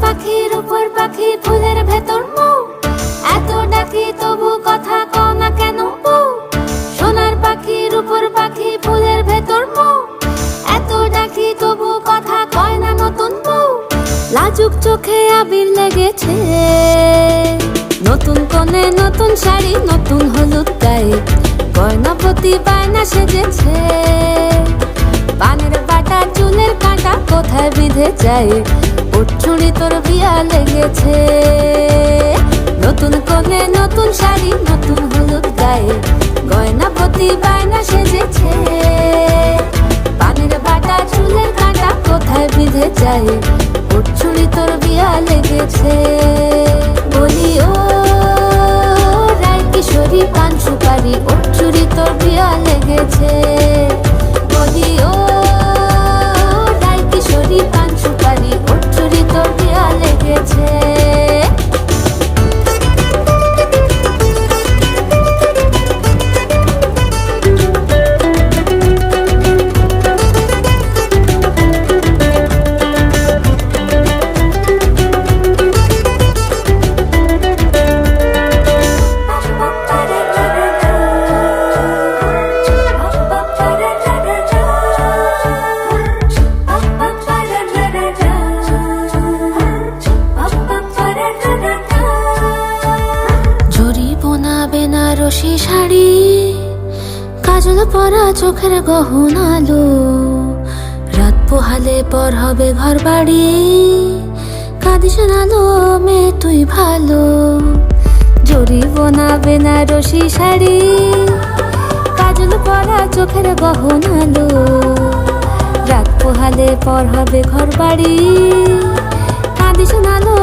পাখির উপর পাখি ফুলের ভেতর মৌ, এত ডাকি তবু কথা কও না কেন বউ। সোনার পাখির উপর পাখি ফুলের ভেতর মৌ, এত ডাকি তবু কথা কয় না নতুন বউ। লাজুক চোখে আবির লেগেছে, নতুন কোণে নতুন শাড়ি নতুন হলুদ গায়ে, গয়না প্রতি বায়না সেজেছে। পানের বাটা চুলের কাঁটা কোথায় বিঁধে যায়, উঠছুড়ি তোর বিয়া লেগেছে। নতুন কোণে নতুন শাড়ি নতুন হলুদ গায়ে, গয়না প্রতি বায়না সেজেছে। পানের বাটা চুলের কাঁটা কোথায় বিঁধে যায়, উঠছুড়ি তোর বিয়া লেগেছে। বলি ও রায় কিশোরী পান সুপারি, উঠছুড়ি তোর বিয়া লেগেছে। বলি ও রায় কিশোরী পান সুপারি, উঠছুড়ি তোর বিয়া লেগেছে। বেনারসি শাড়ি, কাজল পরা চোখের গহনালো, রাত পোহালে পর হবে ঘর বাড়ি, কাঁদিস নালো মেয়ে তুই ভালো। জরি বোনা বেনারসি শাড়ি, কাজল পরা চোখের গহনালো, রাত পোহালে পর হবে ঘর বাড়ি, কাঁদিস নালো